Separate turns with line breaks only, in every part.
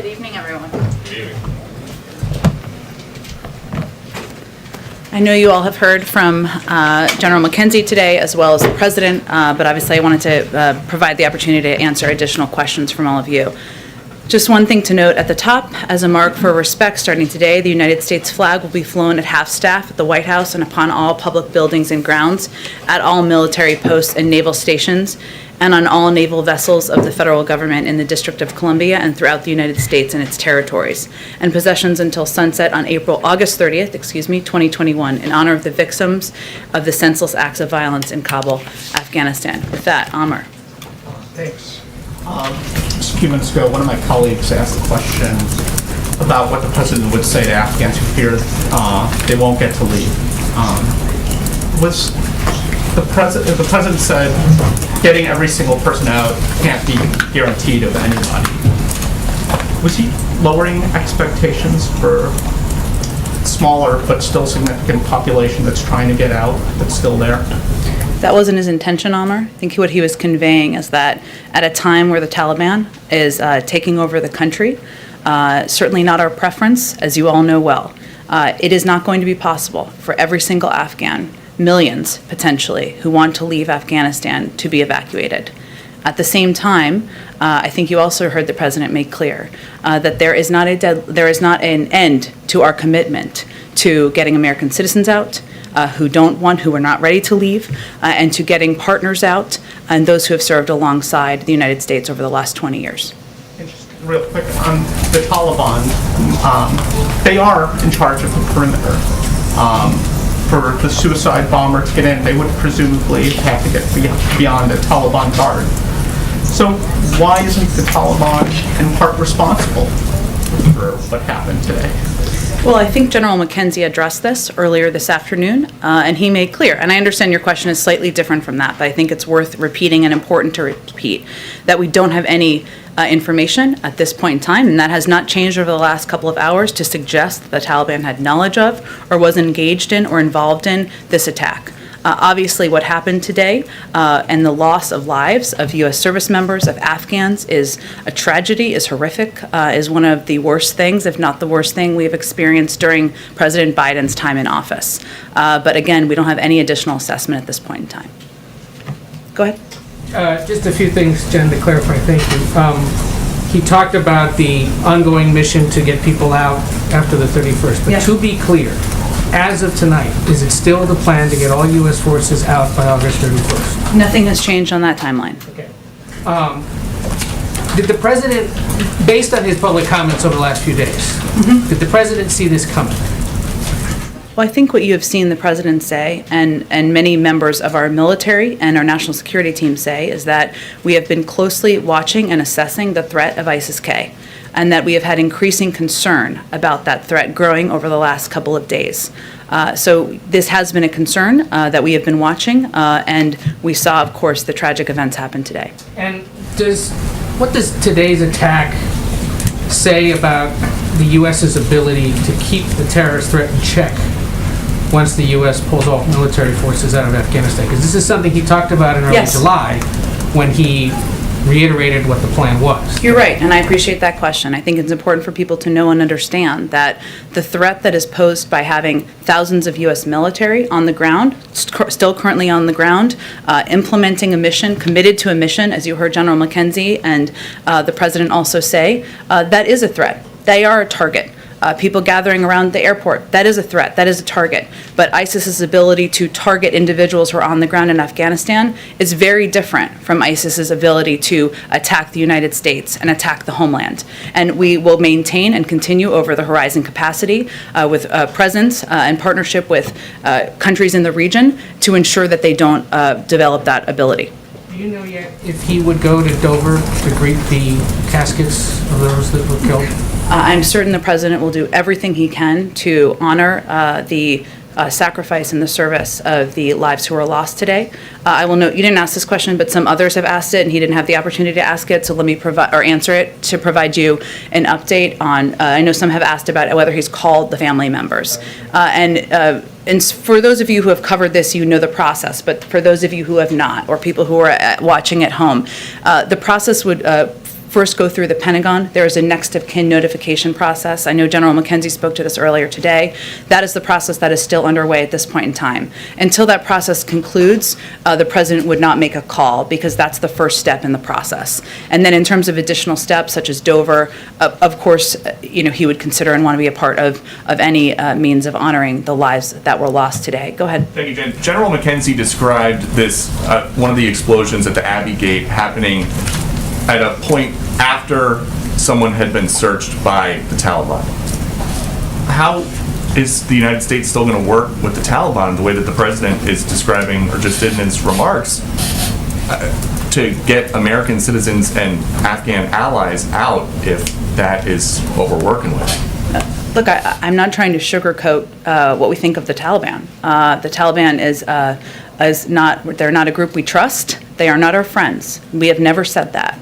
Good evening, everyone.
Good evening.
I know you all have heard from General McKenzie today, as well as the President, but obviously I wanted to provide the opportunity to answer additional questions from all of you. Just one thing to note at the top, as a mark for respect, starting today, the United States flag will be flown at half-staff at the White House and upon all public buildings and grounds, at all military posts and naval stations, and on all naval vessels of the federal government in the District of Columbia and throughout the United States and its territories, and possessions until sunset on August 30th, 2021, in honor of the victims of the senseless acts of violence in Kabul, Afghanistan. With that, Amr.
Thanks. Just a few minutes ago, one of my colleagues asked a question about what the president would say to Afghans who fear they won't get to leave. Was the president said getting every single person out can't be guaranteed of anybody. Was he lowering expectations for smaller but still significant population that's trying to get out, that's still there?
That wasn't his intention, Amr. I think what he was conveying is that at a time where the Taliban is taking over the country, certainly not our preference, as you all know well, it is not going to be possible for every single Afghan, millions potentially, who want to leave Afghanistan to be evacuated. At the same time, I think you also heard the President make clear that there is not an end to our commitment to getting American citizens out, who are not ready to leave, and to getting partners out and those who have served alongside the United States over the last 20 years.
And just real quick, on the Taliban, they are in charge of the perimeter. For the suicide bomber to get in, they would presumably have to get beyond a Taliban guard. So why isn't the Taliban in part responsible for what happened today?
Well, I think General McKenzie addressed this earlier this afternoon, and he made clear, and I understand your question is slightly different from that, but I think it's worth repeating and important to repeat, that we don't have any information at this point in time, and that has not changed over the last couple of hours to suggest that the Taliban had knowledge of or was engaged in or involved in this attack. Obviously, what happened today and the loss of lives of U.S. service members, of Afghans, is a tragedy, is horrific, is one of the worst things, if not the worst thing we've experienced during President Biden's time in office. But again, we don't have any additional assessment at this point in time. Go ahead.
Just a few things, Jen, to clarify. Thank you. He talked about the ongoing mission to get people out after the 31st. But to be clear, as of tonight, is it still the plan to get all U.S. forces out by August 31st?
Nothing has changed on that timeline.
Okay. Did the president, based on his public comments over the last few days, did the president see this coming?
Well, I think what you have seen the president say, and many members of our military and our national security team say, is that we have been closely watching and assessing the threat of ISIS-K, and that we have had increasing concern about that threat growing over the last couple of days. So this has been a concern that we have been watching, and we saw, of course, the tragic events happen today.
And what does today's attack say about the U.S.'s ability to keep the terrorist threat in check once the U.S. pulls off military forces out of Afghanistan? Because this is something he talked about in early July when he reiterated what the plan was.
You're right, and I appreciate that question. I think it's important for people to know and understand that the threat that is posed by having thousands of U.S. military on the ground, still currently on the ground, implementing a mission, committed to a mission, as you heard General McKenzie and the President also say, that is a threat. They are a target. People gathering around the airport, that is a threat, that is a target. But ISIS's ability to target individuals who are on the ground in Afghanistan is very different from ISIS's ability to attack the United States and attack the homeland. And we will maintain and continue over the horizon capacity with presence and partnership with countries in the region to ensure that they don't develop that ability.
Do you know yet if he would go to Dover to greet the caskets of those that were killed?
I'm certain the President will do everything he can to honor the sacrifice and the service of the lives who were lost today. I will note you didn't ask this question, but some others have asked it, and he didn't have the opportunity to ask it. So let me provide or answer it to provide you an update on. I know some have asked about whether he's called the family members, and for those of you who have covered this, you know the process. But for those of you who have not, or people who are watching at home, the process would first go through the Pentagon. There is a next of kin notification process. I know General McKenzie spoke to this earlier today. That is the process that is still underway at this point in time. Until that process concludes, the president would not make a call because that's the first step in the process. And then in terms of additional steps such as Dover, of course, he would consider and want to be a part of any means of honoring the lives that were lost today. Go ahead.
Thank you, Jen. General McKenzie described this, one of the explosions at the Abbey Gate happening at a point after someone had been searched by the Taliban. How is the United States still going to work with the Taliban the way that the president is describing, or just did in his remarks, to get American citizens and Afghan allies out if that is what we're working with?
Look, I'm not trying to sugarcoat what we think of the Taliban. The Taliban they're not a group we trust. They are not our friends. We have never said that.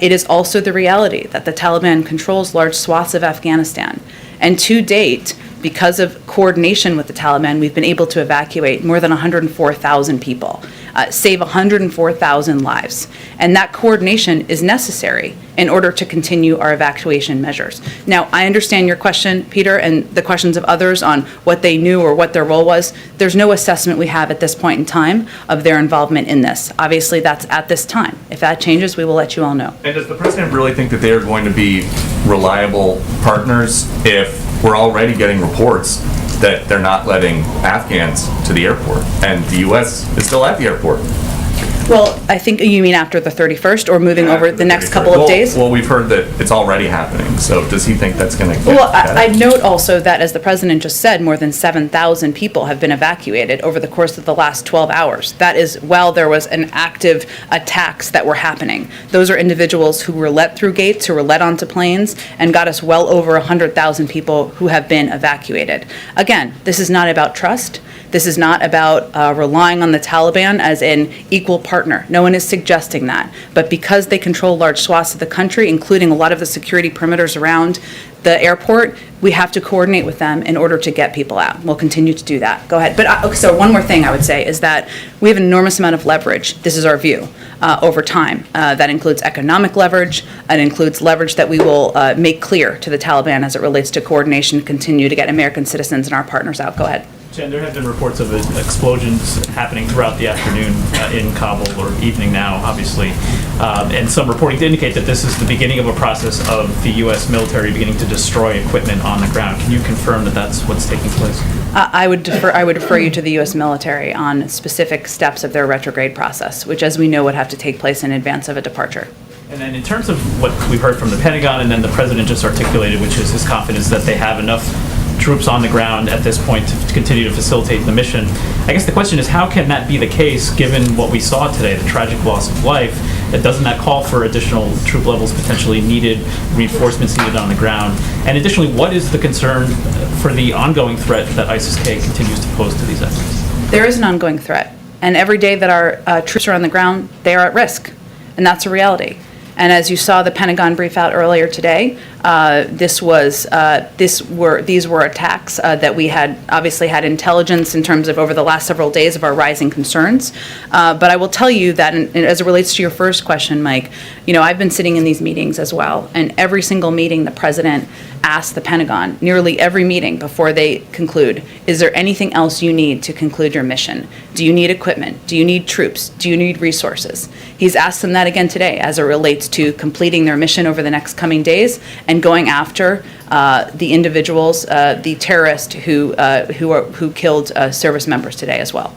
It is also the reality that the Taliban controls large swaths of Afghanistan. And to date, because of coordination with the Taliban, we've been able to evacuate more than 104,000 people, save 104,000 lives. And that coordination is necessary in order to continue our evacuation measures. Now, I understand your question, Peter, and the questions of others on what they knew or what their role was. There's no assessment we have at this point in time of their involvement in this. Obviously, that's at this time. If that changes, we will let you all know.
And does the president really think that they are going to be reliable partners if we're already getting reports that they're not letting Afghans to the airport and the U.S. is still at the airport?
Well, I think you mean after the 31st or moving over the next
31st.
couple of days?
Well, we've heard that it's already happening. So does he think that's going to get
Well,
better?
I'd note also that, as the president just said, more than 7,000 people have been evacuated over the course of the last 12 hours. That is while there was an active attacks that were happening. Those are individuals who were let through gates, who were let onto planes, and got us well over 100,000 people who have been evacuated. Again, this is not about trust. This is not about relying on the Taliban as an equal partner. No one is suggesting that. But because they control large swaths of the country, including a lot of the security perimeters around the airport, we have to coordinate with them in order to get people out. We'll continue to do that. Go ahead. But so one more thing I would say is that we have an enormous amount of leverage. This is our view over time. That includes economic leverage. It includes leverage that we will make clear to the Taliban as it relates to coordination to continue to get American citizens and our partners out. Go ahead.
Jen, there have been reports of explosions happening throughout the afternoon in Kabul, or evening now, obviously, and some reporting to indicate that this is the beginning of a process of the U.S. military beginning to destroy equipment on the ground. Can you confirm that that's what's taking place?
I would refer you to the U.S. military on specific steps of their retrograde process, which, as we know, would have to take place in advance of a departure.
And then in terms of what we've heard from the Pentagon and then the president just articulated, which is his confidence that they have enough troops on the ground at this point to continue to facilitate the mission. I guess the question is, how can that be the case given what we saw today, the tragic loss of life? Doesn't that call for additional troop levels potentially needed, reinforcements needed on the ground? And additionally, what is the concern for the ongoing threat that ISIS-K continues to pose to these efforts?
There is an ongoing threat. And every day that our troops are on the ground, they are at risk. And that's a reality. And as you saw the Pentagon brief out earlier today, these were attacks that we had obviously had intelligence in terms of over the last several days of our rising concerns. But I will tell you that, as it relates to your first question, Mike, I've been sitting in these meetings as well, and every single meeting the president asked the Pentagon, nearly every meeting before they conclude, is there anything else you need to conclude your mission? Do you need equipment? Do you need troops? Do you need resources? He's asked them that again today as it relates to completing their mission over the next coming days and going after the individuals, the terrorists who killed service members today as well.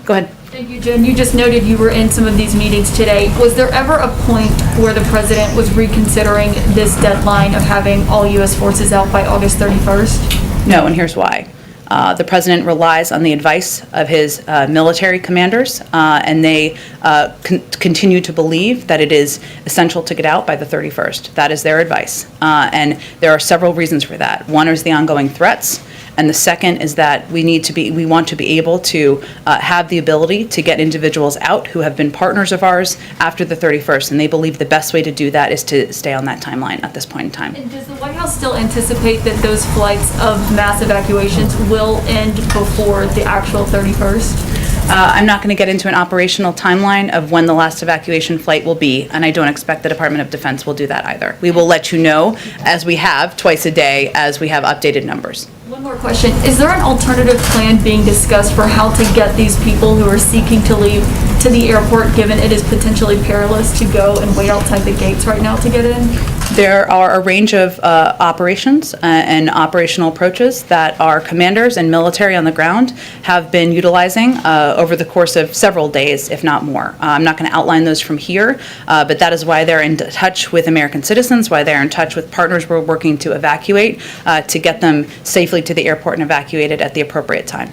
Go ahead.
Thank you, Jen. You just noted you were in some of these meetings today. Was there ever a point where the president was reconsidering this deadline of having all U.S. forces out by August 31st?
No, and here's why. The president relies on the advice of his military commanders, and they continue to believe that it is essential to get out by the 31st. That is their advice. And there are several reasons for that. One is the ongoing threats. And the second is that we want to be able to have the ability to get individuals out who have been partners of ours after the 31st, and they believe the best way to do that is to stay on that timeline at this point in time.
And does the White House still anticipate that those flights of mass evacuations will end before the actual 31st?
I'm not going to get into an operational timeline of when the last evacuation flight will be, and I don't expect the Department of Defense will do that either. We will let you know, as we have twice a day, as we have updated numbers.
One more question. Is there an alternative plan being discussed for how to get these people who are seeking to leave to the airport, given it is potentially perilous to go and wait outside the gates right now to get in?
There are a range of operations and operational approaches that our commanders and military on the ground have been utilizing over the course of several days, if not more. I'm not going to outline those from here, but that is why they're in touch with American citizens, why they're in touch with partners we're working to evacuate, to get them safely to the airport and evacuated at the appropriate time.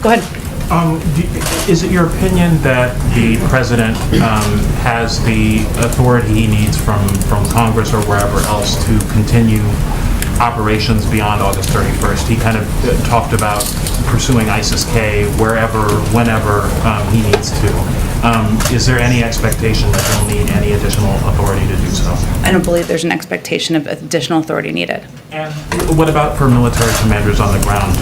Go ahead.
Is it your opinion that the president has the authority he needs from Congress or wherever else to continue operations beyond August 31st? He kind of talked about pursuing ISIS-K wherever, whenever he needs to. Is there any expectation that he'll need any additional authority to do so?
I don't believe there's an expectation of additional authority needed.
And what about for military commanders on the ground?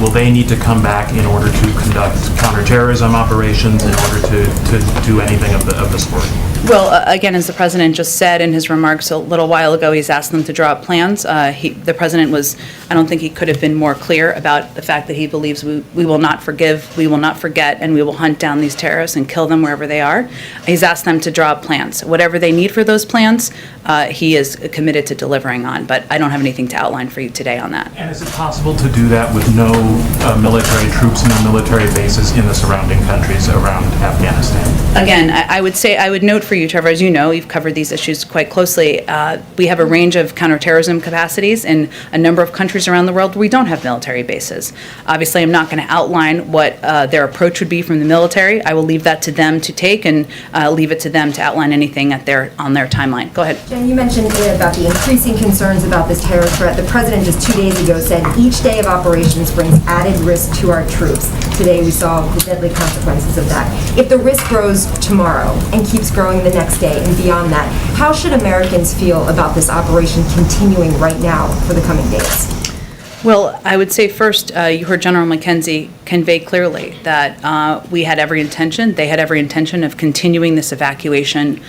Will they need to come back in order to conduct counterterrorism operations, in order to do anything of the sort?
Well, again, as the president just said in his remarks a little while ago, he's asked them to draw up plans. The president was, I don't think he could have been more clear about the fact that he believes we will not forgive, we will not forget, and we will hunt down these terrorists and kill them wherever they are. He's asked them to draw up plans. Whatever they need for those plans, he is committed to delivering on, but I don't have anything to outline for you today on that.
And is it possible to do that with no military troops, no military bases in the surrounding countries around Afghanistan?
Again, I would note for you, Trevor, as you know, you've covered these issues quite closely. We have a range of counterterrorism capacities in a number of countries around the world where we don't have military bases. Obviously, I'm not going to outline what their approach would be from the military. I will leave that to them to take, and leave it to them to outline anything on their timeline. Go ahead.
Jen, you mentioned about the increasing concerns about this terror threat. The president just 2 days ago said each day of operations brings added risk to our troops. Today we saw the deadly consequences of that. If the risk grows tomorrow and keeps growing the next day and beyond that, how should Americans feel about this operation continuing right now for the coming days?
Well, I would say first, you heard General McKenzie convey clearly that they had every intention of continuing this evacuation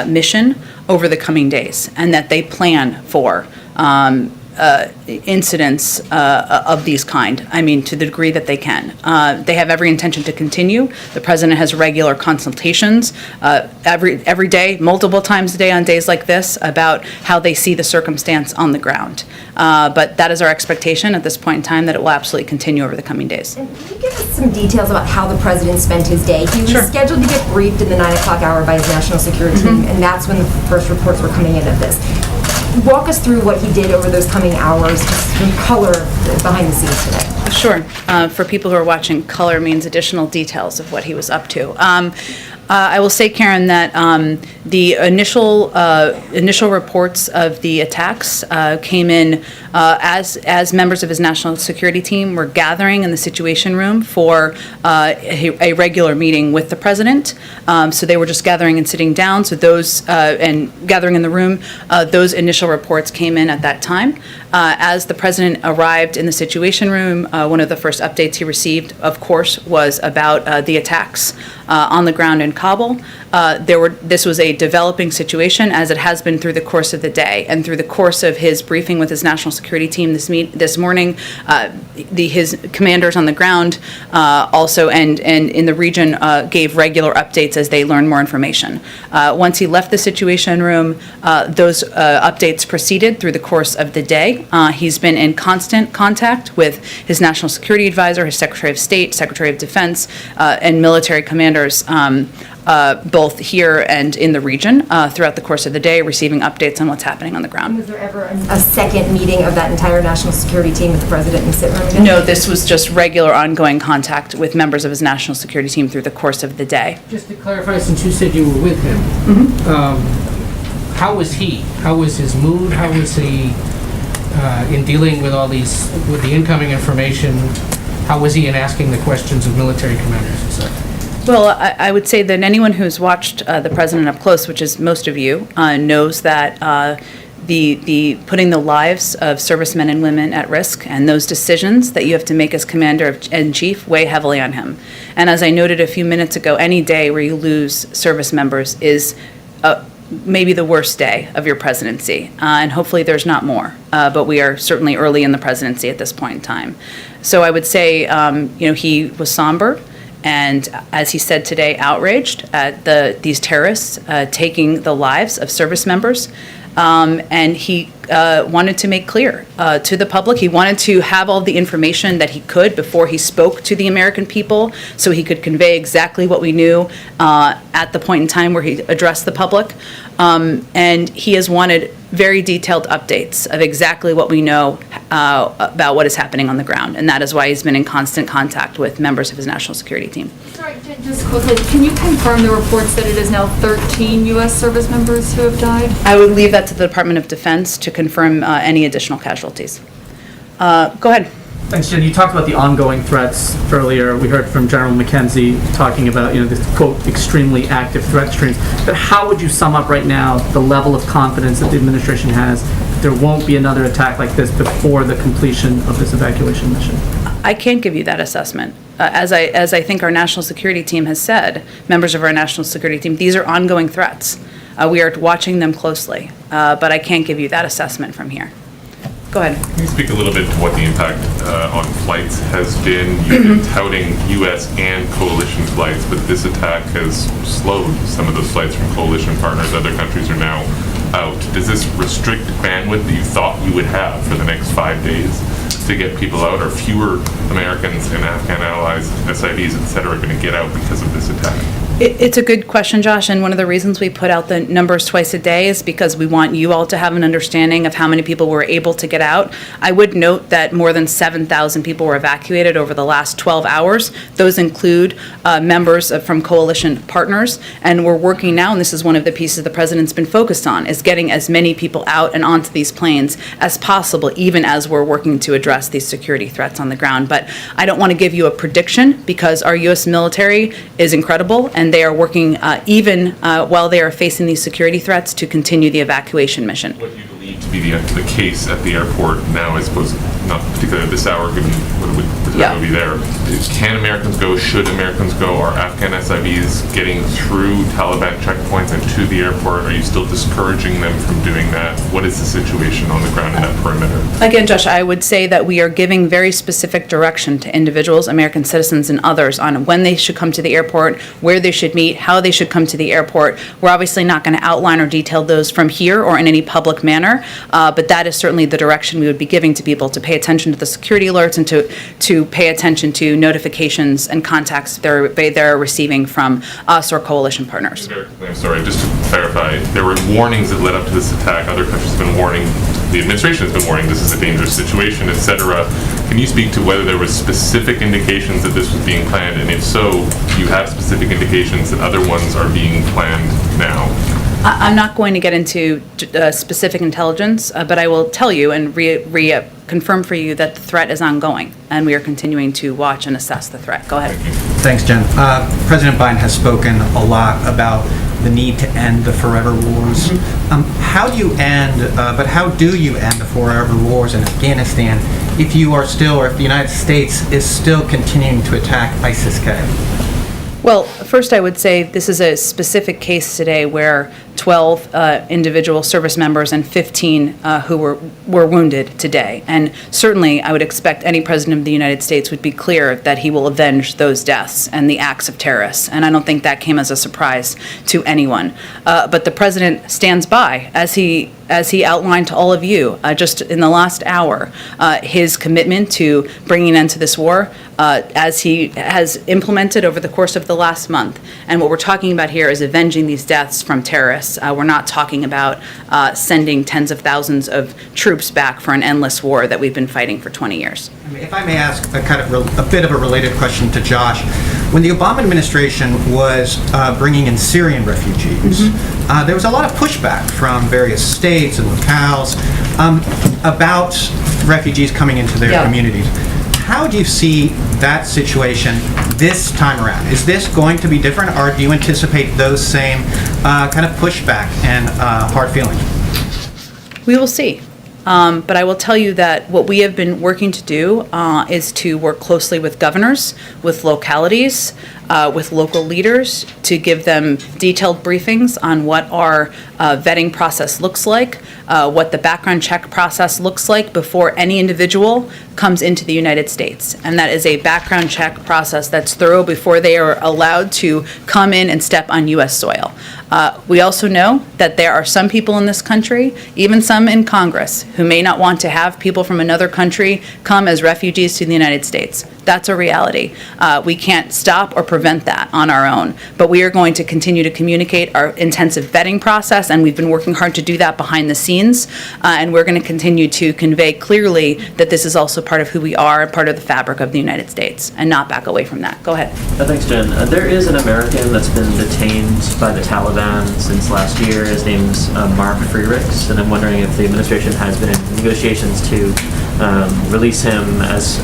mission over the coming days, and that they plan for incidents of these kind, to the degree that they can. They have every intention to continue. The president has regular consultations every day, multiple times a day on days like this, about how they see the circumstance on the ground. But that is our expectation at this point in time, that it will absolutely continue over the coming days.
And can you give us some details about how the president spent his day? He was scheduled to get briefed in the 9 o'clock hour by his national security team, and that's when the first reports were coming in of this. Walk us through what he did over those coming hours, just some color behind the scenes today.
Sure. For people who are watching, color means additional details of what he was up to. I will say, Karen, that the initial reports of the attacks came in as members of his national security team were gathering in the Situation Room for a regular meeting with the president. So they were just gathering and sitting down. So those and gathering in the room, those initial reports came in at that time. As the president arrived in the Situation Room, one of the first updates he received, of course, was about the attacks on the ground in Kabul. This was a developing situation, as it has been through the course of the day, and through the course of his briefing with his national security team this morning. His commanders on the ground also and in the region gave regular updates as they learned more information. Once he left the Situation Room, those updates proceeded through the course of the day. He's been in constant contact with his national security advisor, his Secretary of State, Secretary of Defense, and military commanders, both here and in the region, throughout the course of the day, receiving updates on what's happening on the ground.
Was there ever a second meeting of that entire national security team with the president in the sit room again?
No, this was just regular ongoing contact with members of his national security team through the course of the day.
Just to clarify, since you said you were with him, how was he? How was his mood? How was he in dealing with with the incoming information? How was he in asking the questions of military commanders and such?
Well, I would say that anyone who's watched the president up close, which is most of you, knows that the putting the lives of servicemen and women at risk, and those decisions that you have to make as Commander-in-Chief weigh heavily on him. And as I noted a few minutes ago, any day where you lose service members is maybe the worst day of your presidency, and hopefully there's not more. But we are certainly early in the presidency at this point in time. So I would say, he was somber, and as he said today, outraged at these terrorists taking the lives of service members. And he wanted to make clear to the public, he wanted to have all the information that he could before he spoke to the American people, so he could convey exactly what we knew at the point in time where he addressed the public. And he has wanted very detailed updates of exactly what we know about what is happening on the ground. And that is why he's been in constant contact with members of his national security team.
Sorry, just quickly, can you confirm the reports that it is now 13 U.S. service members who have died?
I would leave that to the Department of Defense to confirm any additional casualties. Go ahead.
Thanks, Jen. You talked about the ongoing threats earlier. We heard from General McKenzie talking about, this, quote, extremely active threat streams. But how would you sum up right now the level of confidence that the administration has that there won't be another attack like this before the completion of this evacuation mission?
I can't give you that assessment. As I think our national security team has said, members of our national security team, these are ongoing threats. We are watching them closely, but I can't give you that assessment from here. Go ahead.
Can you speak a little bit to what the impact on flights has been? You've been touting U.S. and coalition flights, but this attack has slowed some of those flights from coalition partners. Other countries are now out. Does this restrict bandwidth that you thought you would have for the next 5 days to get people out? Are fewer Americans and Afghan allies, SIVs, et cetera, going to get out because of this attack?
It's a good question, Josh, and one of the reasons we put out the numbers twice a day is because we want you all to have an understanding of how many people were able to get out. I would note that more than 7,000 people were evacuated over the last 12 hours. Those include members from coalition partners, and we're working now, and this is one of the pieces the president's been focused on, is getting as many people out and onto these planes as possible, even as we're working to address these security threats on the ground. But I don't want to give you a prediction because our U.S. military is incredible, and they are working even while they are facing these security threats to continue the evacuation mission.
What do you believe to be the case at the airport now, I suppose, not particularly at this hour, given the time will be there? Can Americans go? Should Americans go? Are Afghan SIVs getting through Taliban checkpoints and to the airport? Are you still discouraging them from doing that? What is the situation on the ground in that perimeter?
Again, Josh, I would say that we are giving very specific direction to individuals, American citizens and others, on when they should come to the airport, where they should meet, how they should come to the airport. We're obviously not going to outline or detail those from here or in any public manner, but that is certainly the direction we would be giving to people, to pay attention to the security alerts and to pay attention to notifications and contacts they're receiving from us or coalition partners.
I'm sorry, just to clarify, there were warnings that led up to this attack. Other countries have been warning, the administration has been warning this is a dangerous situation, etc. Can you speak to whether there was specific indications that this was being planned, and if so, do you have specific indications that other ones are being planned now?
I'm not going to get into specific intelligence, but I will tell you and confirm for you that the threat is ongoing, and we are continuing to watch and assess the threat. Go ahead.
Thanks, Jen. President Biden has spoken a lot about the need to end the forever wars. How do you end the forever wars in Afghanistan if you are still, or if the United States is still continuing to attack ISIS-K?
Well, first I would say this is a specific case today where 12 individual service members and 15 who were wounded today. And certainly I would expect any president of the United States would be clear that he will avenge those deaths and the acts of terrorists. And I don't think that came as a surprise to anyone. But the president stands by, as he outlined to all of you just in the last hour, his commitment to bringing an end to this war, as he has implemented over the course of the last month. And what we're talking about here is avenging these deaths from terrorists. We're not talking about sending tens of thousands of troops back for an endless war that we've been fighting for 20 years.
If I may ask a bit of a related question to Josh, when the Obama administration was bringing in Syrian refugees, there was a lot of pushback from various states and locales about refugees coming into their communities. How do you see that situation this time around? Is this going to be different, or do you anticipate those same kind of pushback and hard feelings?
We will see. But I will tell you that what we have been working to do is to work closely with governors, with localities, with local leaders, to give them detailed briefings on what our vetting process looks like, what the background check process looks like before any individual comes into the United States. And that is a background check process that's thorough before they are allowed to come in and step on U.S. soil. We also know that there are some people in this country, even some in Congress, who may not want to have people from another country come as refugees to the United States. That's a reality. We can't stop or prevent that on our own, but we are going to continue to communicate our intensive vetting process, and we've been working hard to do that behind the scenes, and we're going to continue to convey clearly that this is also part of who we are, part of the fabric of the United States, and not back away from that. Go ahead.
Thanks, Jen. There is an American that's been detained by the Taliban since last year. His name's Mark Freerichs, and I'm wondering if the administration has been in negotiations to release him as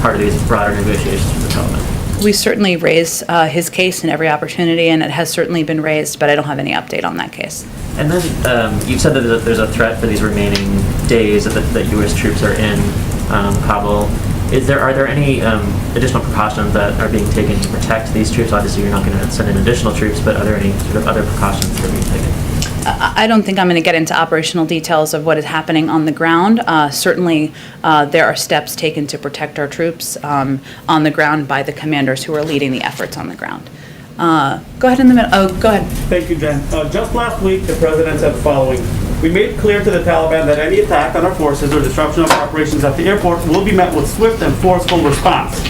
part of these broader negotiations with the Taliban.
We certainly raise his case in every opportunity, and it has certainly been raised, but I don't have any update on that case.
And then you've said that there's a threat for these remaining days that U.S. troops are in Kabul. Are there any additional precautions that are being taken to protect these troops? Obviously, you're not going to send in additional troops, but are there any sort of other precautions that are being taken?
I don't think I'm going to get into operational details of what is happening on the ground. Certainly, there are steps taken to protect our troops on the ground by the commanders who are leading the efforts on the ground. Go ahead in the middle. Oh, go ahead.
Thank you, Jen. Just last week, the president said the following. We made clear to the Taliban that any attack on our forces or disruption of operations at the airport will be met with swift and forceful response.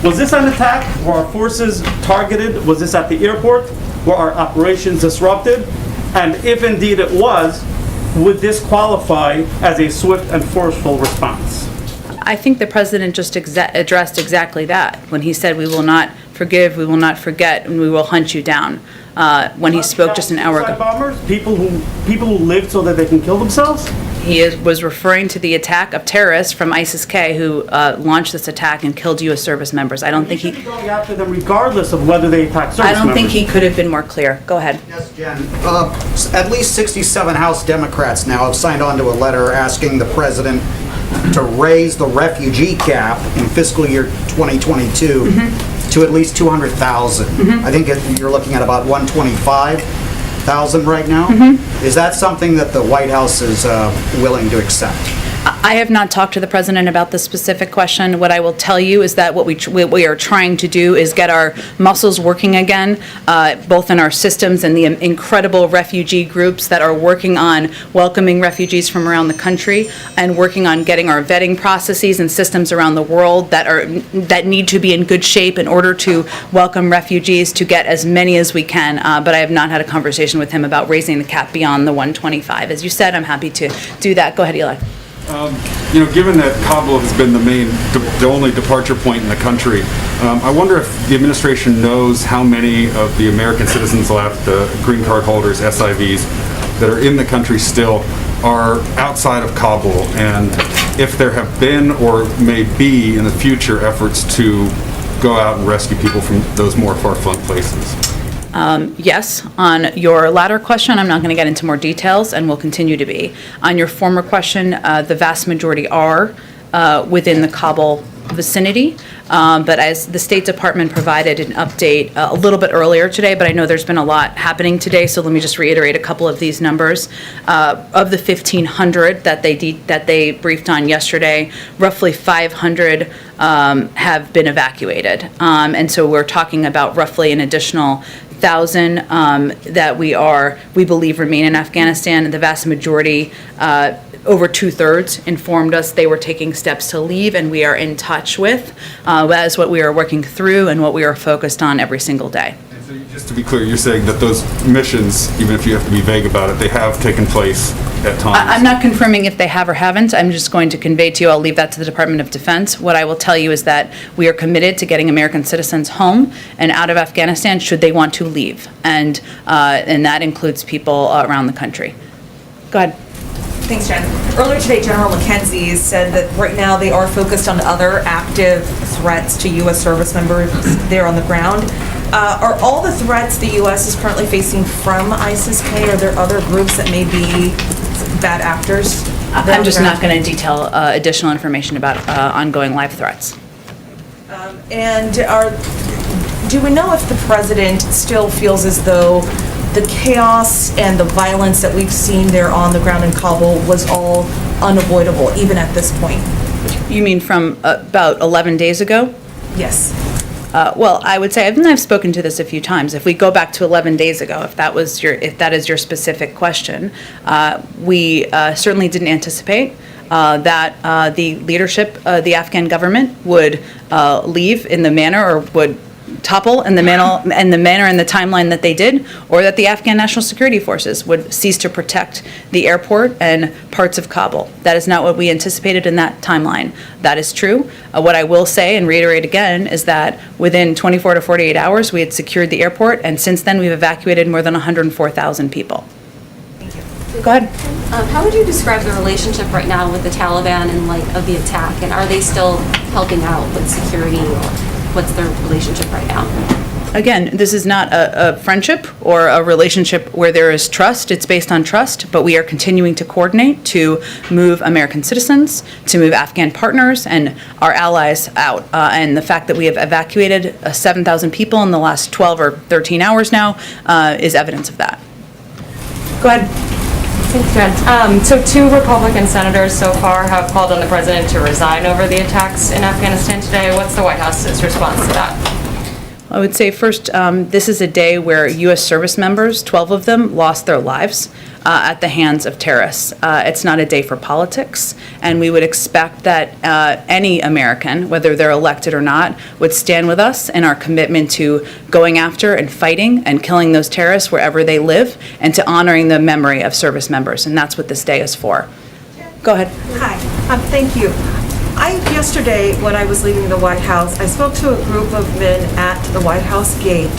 Was this an attack? Were our forces targeted? Was this at the airport? Were our operations disrupted? And if indeed it was, would this qualify as a swift and forceful response?
I think the president just addressed exactly that when he said, "We will not forgive, we will not forget, and we will hunt you down." When he spoke just an hour ago.
Bombers, people who live so that they can kill themselves.
He was referring to the attack of terrorists from ISIS-K who launched this attack and killed U.S. service members. I don't think he.
Should be going after them regardless of whether they attack service members.
I don't think he could have been more clear. Go ahead.
Yes, Jen. At least 67 House Democrats now have signed on to a letter asking the president to raise the refugee cap in fiscal year 2022 to at least 200,000. I think you're looking at about 125,000 right now. Is that something that the White House is willing to accept?
I have not talked to the president about this specific question. What I will tell you is that what we are trying to do is get our muscles working again, both in our systems and the incredible refugee groups that are working on welcoming refugees from around the country and working on getting our vetting processes and systems around the world that need to be in good shape in order to welcome refugees, to get as many as we can. But I have not had a conversation with him about raising the cap beyond the 125. As you said, I'm happy to do that. Go ahead, Eli.
Given that Kabul has been the only departure point in the country, I wonder if the administration knows how many of the American citizens left, the green card holders, SIVs, that are in the country still are outside of Kabul, and if there have been or may be in the future efforts to go out and rescue people from those more far-flung places.
Yes, on your latter question, I'm not going to get into more details and will continue to be. On your former question, the vast majority are within the Kabul vicinity, but as the State Department provided an update a little bit earlier today, but I know there's been a lot happening today, so let me just reiterate a couple of these numbers. Of the 1,500 that they briefed on yesterday, roughly 500 have been evacuated, and so we're talking about roughly an additional 1,000 that we believe remain in Afghanistan, and the vast majority, over 2/3, informed us they were taking steps to leave, and we are in touch with. That is what we are working through and what we are focused on every single day.
And so just to be clear, you're saying that those missions, even if you have to be vague about it, they have taken place at times?
I'm not confirming if they have or haven't. I'm just going to convey to you, I'll leave that to the Department of Defense. What I will tell you is that we are committed to getting American citizens home and out of Afghanistan should they want to leave. And that includes people around the country. Go ahead.
Thanks, Jen. Earlier today, General McKenzie said that right now they are focused on other active threats to U.S. service members there on the ground. Are all the threats the U.S. is currently facing from ISIS-K? Are there other groups that may be bad actors?
I'm just not going to detail additional information about ongoing live threats.
And do we know if the president still feels as though the chaos and the violence that we've seen there on the ground in Kabul was all unavoidable, even at this point?
You mean from about 11 days ago?
Yes.
Well, I would say, and I've spoken to this a few times, if we go back to 11 days ago, if that is your specific question, we certainly didn't anticipate that the leadership, the Afghan government would leave in the manner, or would topple in the manner and the timeline that they did, or that the Afghan National Security Forces would cease to protect the airport and parts of Kabul. That is not what we anticipated in that timeline. That is true. What I will say and reiterate again is that within 24 to 48 hours, we had secured the airport, and since then we've evacuated more than 104,000 people. Go ahead.
How would you describe the relationship right now with the Taliban in light of the attack, and are they still helping out with security, or what's their relationship right now?
Again, this is not a friendship or a relationship where there is trust. It's based on trust, but we are continuing to coordinate to move American citizens, to move Afghan partners and our allies out. And the fact that we have evacuated 7,000 people in the last 12 or 13 hours now is evidence of that. Go ahead.
Thanks, Jen. So 2 Republican senators so far have called on the president to resign over the attacks in Afghanistan today. What's the White House's response to that?
I would say first, this is a day where U.S. service members, 12 of them, lost their lives at the hands of terrorists. It's not a day for politics, and we would expect that any American, whether they're elected or not, would stand with us in our commitment to going after and fighting and killing those terrorists wherever they live, and to honoring the memory of service members, and that's what this day is for. Go ahead.
Hi, thank you. Yesterday, when I was leaving the White House, I spoke to a group of men at the White House gate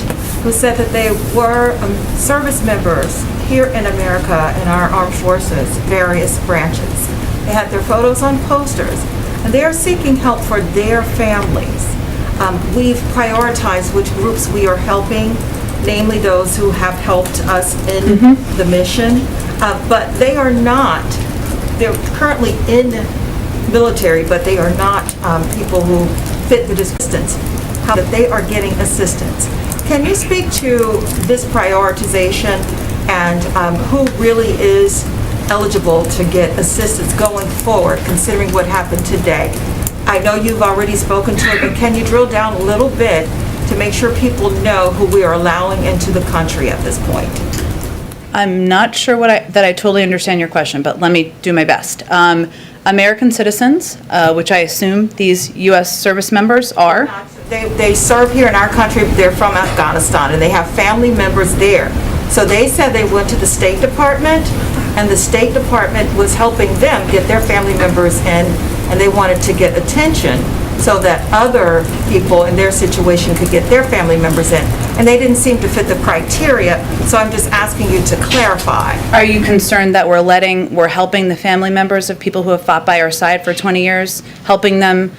who said that they were service members here in America in our armed forces, various branches. They had their photos on posters, and they are seeking help for their families. We've prioritized which groups we are helping, namely those who have helped us in the mission, but they are not, they're currently in military, but they are not people who fit the distance, how that they are getting assistance. Can you speak to this prioritization and who really is eligible to get assistance going forward, considering what happened today? I know you've already spoken to it, but can you drill down a little bit to make sure people know who we are allowing into the country at this point?
I'm not sure that I totally understand your question, but let me do my best. American citizens, which I assume these U.S. service members are.
They serve here in our country, but they're from Afghanistan, and they have family members there. So they said they went to the State Department, and the State Department was helping them get their family members in, and they wanted to get attention so that other people in their situation could get their family members in. And they didn't seem to fit the criteria, so I'm just asking you to clarify.
Are you concerned that we're helping the family members of people who have fought by our side for 20 years, helping them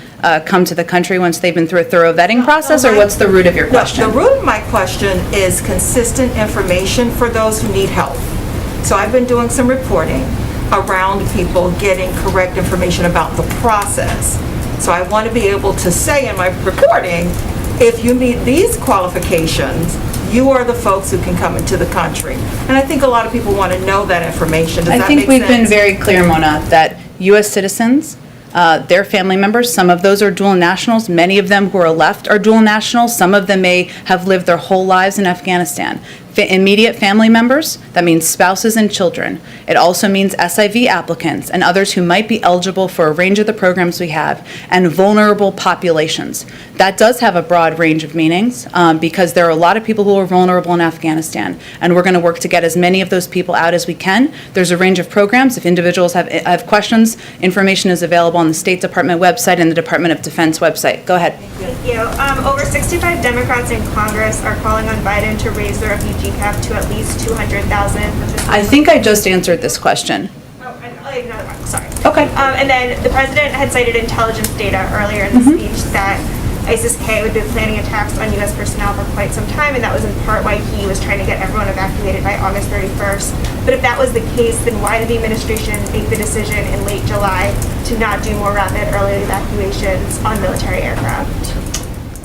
come to the country once they've been through a thorough vetting process, or what's the root of your question?
The root of my question is consistent information for those who need help. So I've been doing some reporting around people getting correct information about the process. So I want to be able to say in my reporting, if you meet these qualifications, you are the folks who can come into the country. And I think a lot of people want to know that information. Does that make sense?
I think we've been very clear, Mona, that U.S. citizens, their family members, some of those are dual nationals. Many of them who are left are dual nationals. Some of them may have lived their whole lives in Afghanistan. Immediate family members, that means spouses and children. It also means SIV applicants and others who might be eligible for a range of the programs we have, and vulnerable populations. That does have a broad range of meanings because there are a lot of people who are vulnerable in Afghanistan, and we're going to work to get as many of those people out as we can. There's a range of programs. If individuals have questions, information is available on the State Department website and the Department of Defense website. Go ahead.
Thank you. Over 65 Democrats in Congress are calling on Biden to raise the refugee cap to at least 200,000.
I think I just answered this question.
Oh, I'll leave another one. Sorry.
Okay.
And then the president had cited intelligence data earlier in the speech that ISIS-K had been planning attacks on U.S. personnel for quite some time, and that was in part why he was trying to get everyone evacuated by August 31st. But if that was the case, then why did the administration make the decision in late July to not do more rapid early evacuations on military aircraft?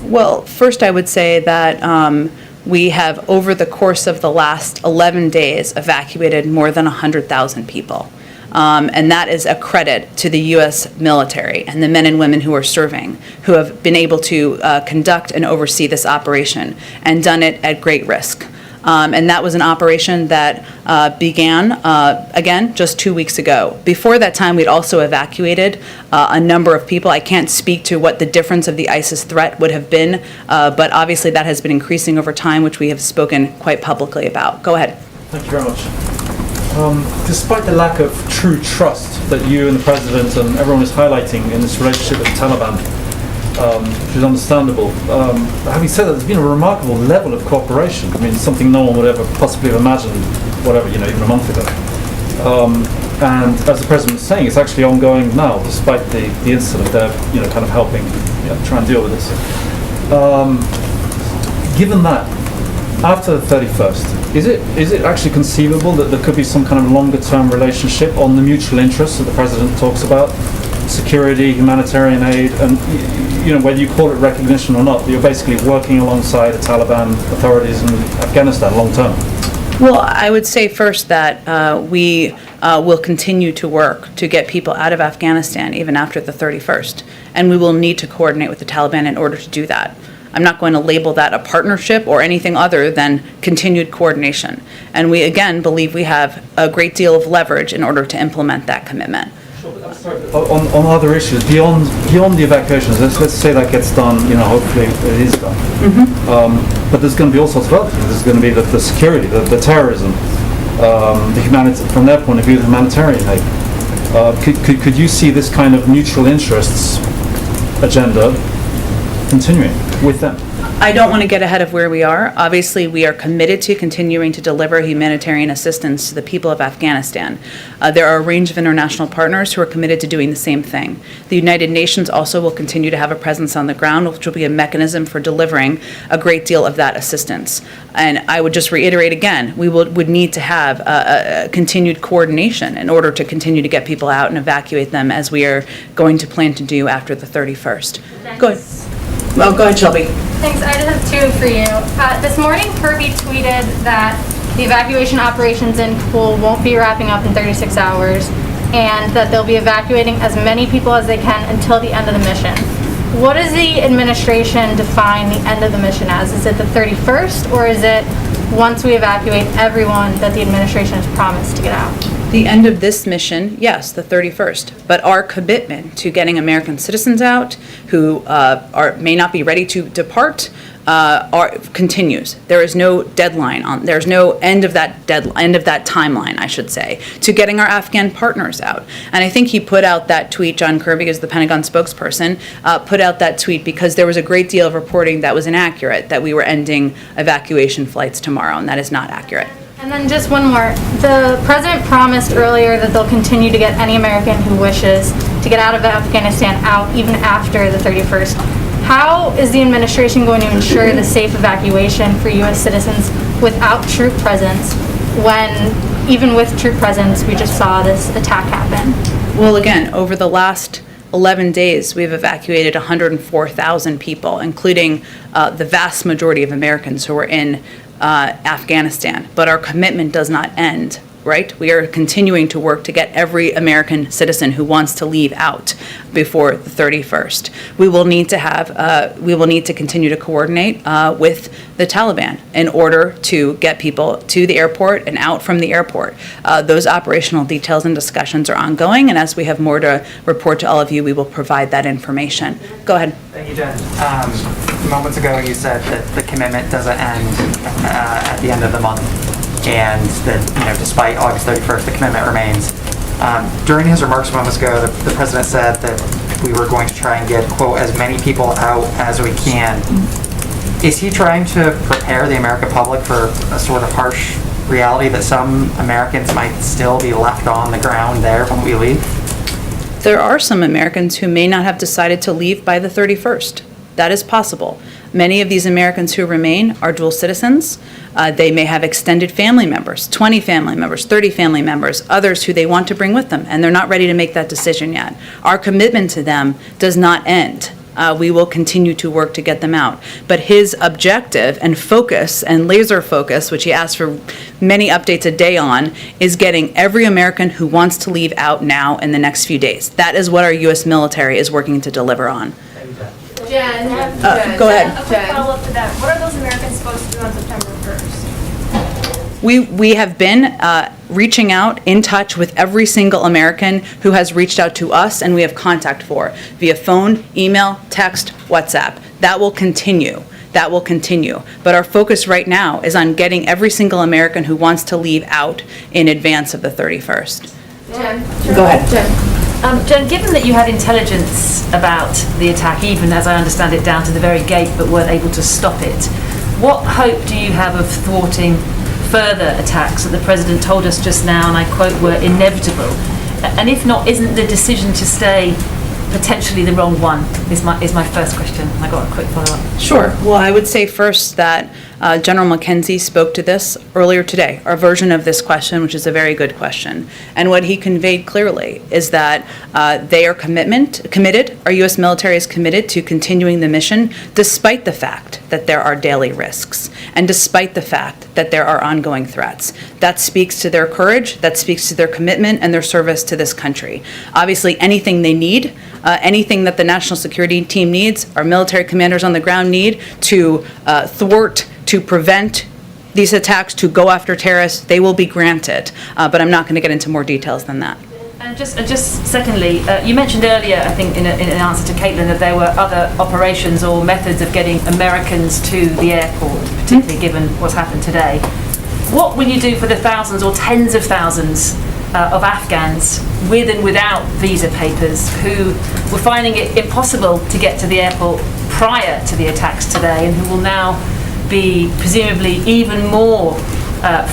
Well, first I would say that we have, over the course of the last 11 days, evacuated more than 100,000 people. And that is a credit to the U.S. military and the men and women who are serving, who have been able to conduct and oversee this operation and done it at great risk. And that was an operation that began, again, just 2 weeks ago. Before that time, we'd also evacuated a number of people. I can't speak to what the difference of the ISIS threat would have been, but obviously that has been increasing over time, which we have spoken quite publicly about. Go ahead.
Thank you very much. Despite the lack of true trust that you and the President and everyone is highlighting in this relationship with the Taliban, which is understandable, having said that, there's been a remarkable level of cooperation. I mean, something no one would ever possibly have imagined, even a month ago. And as the President was saying, it's actually ongoing now, despite the incident. They're, kind of helping try and deal with this. Given that, after the 31st, is it actually conceivable that there could be some kind of longer-term relationship on the mutual interests that the President talks about? Security, humanitarian aid, and whether you call it recognition or not, you're basically working alongside the Taliban authorities in Afghanistan long-term.
Well, I would say first that we will continue to work to get people out of Afghanistan even after the 31st, and we will need to coordinate with the Taliban in order to do that. I'm not going to label that a partnership or anything other than continued coordination. And we, again, believe we have a great deal of leverage in order to implement that commitment.
On other issues, beyond the evacuations, let's say that gets done, hopefully it is done. But there's going to be all sorts of other things. There's going to be the security, the terrorism, from their point of view, the humanitarian aid. Could you see this kind of mutual interests agenda continuing with them?
I don't want to get ahead of where we are. Obviously, we are committed to continuing to deliver humanitarian assistance to the people of Afghanistan. There are a range of international partners who are committed to doing the same thing. The United Nations also will continue to have a presence on the ground, which will be a mechanism for delivering a great deal of that assistance. And I would just reiterate again, we would need to have a continued coordination in order to continue to get people out and evacuate them, as we are going to plan to do after the 31st. Go ahead. Well, go ahead, Shelby.
Thanks. I just have two for you. This morning, Kirby tweeted that the evacuation operations in Kabul won't be wrapping up in 36 hours and that they'll be evacuating as many people as they can until the end of the mission. What does the administration define the end of the mission as? Is it the 31st, or is it once we evacuate everyone that the administration has promised to get out?
The end of this mission, yes, the 31st. But our commitment to getting American citizens out who may not be ready to depart continues. There is no deadline there's no end of that timeline, I should say, to getting our Afghan partners out. And I think he put out that tweet, John Kirby, as the Pentagon spokesperson, put out that tweet because there was a great deal of reporting that was inaccurate, that we were ending evacuation flights tomorrow, and that is not accurate.
And then just one more. The president promised earlier that they'll continue to get any American who wishes to get out of Afghanistan out even after the 31st. How is the administration going to ensure the safe evacuation for U.S. citizens without troop presence when, even with troop presence, we just saw this attack happen?
Well, again, over the last 11 days, we've evacuated 104,000 people, including the vast majority of Americans who are in Afghanistan. But our commitment does not end, right? We are continuing to work to get every American citizen who wants to leave out before the 31st. We will need to continue to coordinate with the Taliban in order to get people to the airport and out from the airport. Those operational details and discussions are ongoing, and as we have more to report to all of you, we will provide that information. Go ahead.
Thank you, Jen. Moments ago, you said that the commitment doesn't end at the end of the month, and that despite August 31st, the commitment remains. During his remarks moments ago, the president said that we were going to try and get, quote, as many people out as we can. Is he trying to prepare the American public for a sort of harsh reality that some Americans might still be left on the ground there when we leave?
There are some Americans who may not have decided to leave by the 31st. That is possible. Many of these Americans who remain are dual citizens. They may have extended family members, 20 family members, 30 family members, others who they want to bring with them, and they're not ready to make that decision yet. Our commitment to them does not end. We will continue to work to get them out. But his objective and focus and laser focus, which he asks for many updates a day on, is getting every American who wants to leave out now in the next few days. That is what our U.S. military is working to deliver on.
Jen,
Go ahead.
A quick follow-up to that. What are those Americans supposed to do on September 1st?
We have been reaching out, in touch with every single American who has reached out to us and we have contact for via phone, email, text, WhatsApp. That will continue. That will continue. But our focus right now is on getting every single American who wants to leave out in advance of the 31st.
Jen?
Go ahead.
Jen, given that you had intelligence about the attack, even as I understand it, down to the very gate, but weren't able to stop it, what hope do you have of thwarting further attacks that the President told us just now, and I quote, were inevitable? And if not, isn't the decision to stay potentially the wrong one, is my first question. I got a quick follow-up.
Sure. Well, I would say first that General McKenzie spoke to this earlier today, our version of this question, which is a very good question. And what he conveyed clearly is that they are committed, our U.S. military is committed to continuing the mission despite the fact that there are daily risks and despite the fact that there are ongoing threats. That speaks to their courage, that speaks to their commitment and their service to this country. Obviously, anything they need, anything that the national security team needs, our military commanders on the ground need to thwart, to prevent these attacks, to go after terrorists, they will be granted. But I'm not going to get into more details than that.
And just secondly, you mentioned earlier, I think in an answer to Caitlin, that there were other operations or methods of getting Americans to the airport, particularly given what's happened today. What will you do for the thousands or tens of thousands of Afghans with and without visa papers who were finding it impossible to get to the airport prior to the attacks today and who will now be presumably even more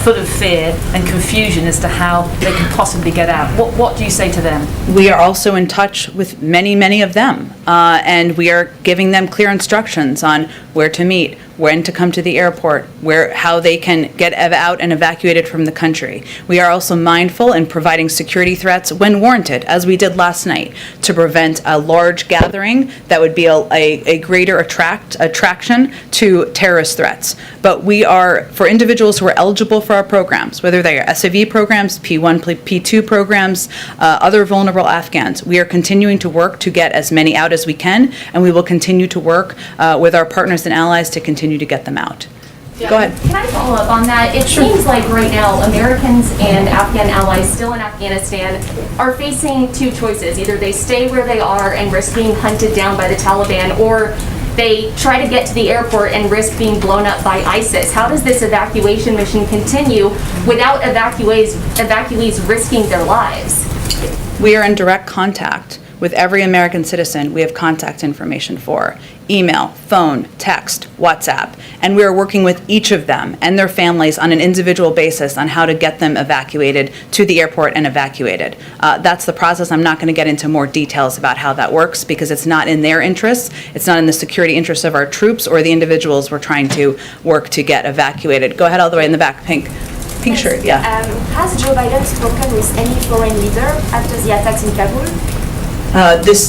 full of fear and confusion as to how they can possibly get out? What do you say to them?
We are also in touch with many of them, and we are giving them clear instructions on where to meet, when to come to the airport, how they can get out and evacuated from the country. We are also mindful in providing security threats when warranted, as we did last night, to prevent a large gathering that would be a greater attraction to terrorist threats. But we are, for individuals who are eligible for our programs, whether they are SAV programs, P1, P2 programs, other vulnerable Afghans, we are continuing to work to get as many out as we can, and we will continue to work with our partners and allies to continue to get them out.
Yeah.
Go ahead.
Can I follow up on that? It seems like right now Americans and Afghan allies still in Afghanistan are facing two choices. Either they stay where they are and risk being hunted down by the Taliban, or they try to get to the airport and risk being blown up by ISIS. How does this evacuation mission continue without evacuees risking their lives?
We are in direct contact with every American citizen we have contact information for. Email, phone, text, WhatsApp, and we are working with each of them and their families on an individual basis on how to get them evacuated to the airport and evacuated. That's the process. I'm not going to get into more details about how that works because it's not in their interests. It's not in the security interests of our troops or the individuals we're trying to work to get evacuated. Go ahead all the way in the back, pink shirt, yeah.
Has Joe Biden spoken with any foreign leader after the attacks in Kabul?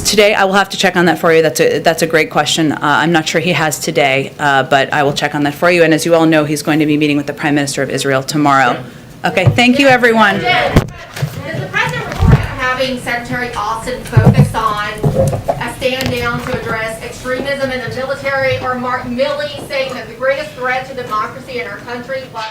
Today, I will have to check on that for you. That's a great question. I'm not sure he has today, but I will check on that for you. And as you all know, he's going to be meeting with the Prime Minister of Israel tomorrow. Okay, thank you, everyone.
Does the President report having Secretary Austin focus on a stand down to address extremism in the military, or Mark Milley saying that the greatest threat to democracy in our country was